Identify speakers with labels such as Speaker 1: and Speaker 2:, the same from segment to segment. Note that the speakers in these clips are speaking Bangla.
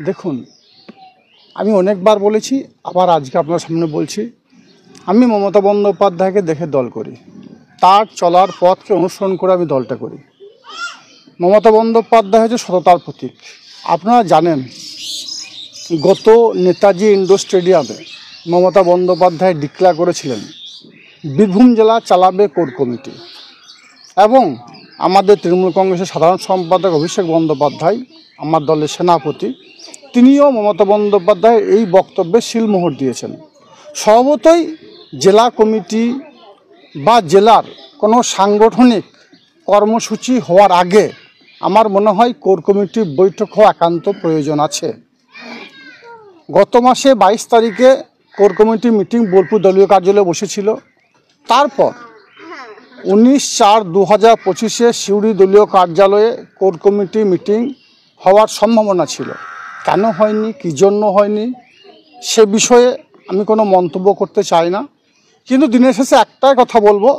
Speaker 1: দেখুন, আমি অনেকবার বলেছি, আবার আজকে আপনার সামনে বলছি, আমি মমতা বন্দ্যোপাধ্যায়কে দেখে দল করি, তার চলার পথকে অনুসরণ করে আমি দলটা করি। মমতা বন্দ্যোপাধ্যায় হচ্ছে সততার প্রতীক। আপনারা জানেন, গত নেতাজি ইন্ডোর স্টেডিয়ামে মমতা বন্দ্যোপাধ্যায় ডিক্লেয়ার করেছিলেন বীরভূম জেলা চালাবে কোর কমিটি, এবং আমাদের তৃণমূল কংগ্রেসের সাধারণ সম্পাদক অভিষেক বন্দ্যোপাধ্যায়, আমার দলের সেনাপতি, তিনিও মমতা বন্দ্যোপাধ্যায় এই বক্তব্যে শিলমোহর দিয়েছেন। স্বভাবতই জেলা কমিটি বা জেলার কোনো সাংগঠনিক কর্মসূচি হওয়ার আগে আমার মনে হয় কোর কমিটির বৈঠক হওয়া একান্ত প্রয়োজন আছে। গত মাসে 22 তারিখে কোর কমিটি মিটিং বোলপুর দলীয় কার্যালয়ে বসেছিল। তারপর 19/4/2025 সিউড়ি দলীয় কার্যালয়ে কোর কমিটি মিটিং হওয়ার সম্ভাবনা ছিল। কেন হয়নি, কী জন্য হয়নি, সে বিষয়ে আমি কোনো মন্তব্য করতে চাই না। কিন্তু দিনের শেষে একটাই কথা বলবো,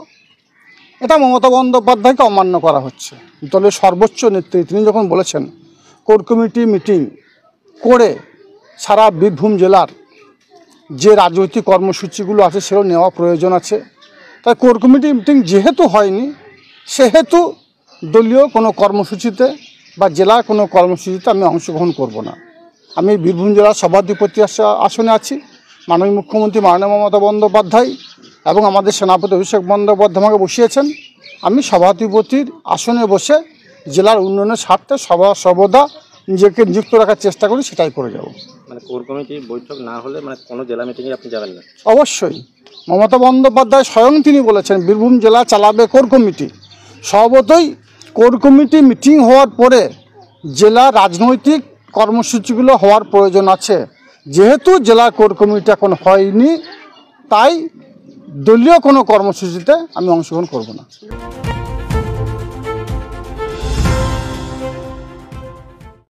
Speaker 1: এটা মমতা বন্দ্যোপাধ্যায়কে অমান্য করা হচ্ছে। দলের সর্বোচ্চ নেত্রী তিনি যখন বলেছেন কোর কমিটি মিটিং করে সারা বীরভূম জেলার যে রাজনৈতিক কর্মসূচিগুলো আছে সেগুলো নেওয়া প্রয়োজন আছে, তাই কোর কমিটি মিটিং যেহেতু হয়নি, সেহেতু দলীয় কোনো কর্মসূচিতে বা জেলার কোনো কর্মসূচিতে আমি অংশগ্রহণ করব না। আমি বীরভূম জেলার সভাধিপতি আসনে আছি। মাননীয় মুখ্যমন্ত্রী মাননীয় মমতা বন্দ্যোপাধ্যায় এবং আমাদের সেনাপতি অভিষেক বন্দ্যোপাধ্যায় আমাকে বসিয়েছেন। আমি সভাধিপতির আসনে বসে জেলার উন্নয়নের স্বার্থে সর্বদা নিজেকে নিযুক্ত রাখার চেষ্টা করি, সেটাই করে যাব।
Speaker 2: মানে কোর কমিটির বৈঠক না হলে মানে কোনো জেলা মিটিংয়ে আপনি যাবেন না?
Speaker 1: অবশ্যই। মমতা বন্দ্যোপাধ্যায় স্বয়ং তিনি বলেছেন বীরভূম জেলা চালাবে কোর কমিটি। স্বভাবতই কোর কমিটি মিটিং হওয়ার পরে জেলা রাজনৈতিক কর্মসূচিগুলো হওয়ার প্রয়োজন আছে। যেহেতু জেলা কোর কমিটি এখন হয়নি, তাই দলীয় কোনো কর্মসূচিতে আমি অংশগ্রহণ করব না।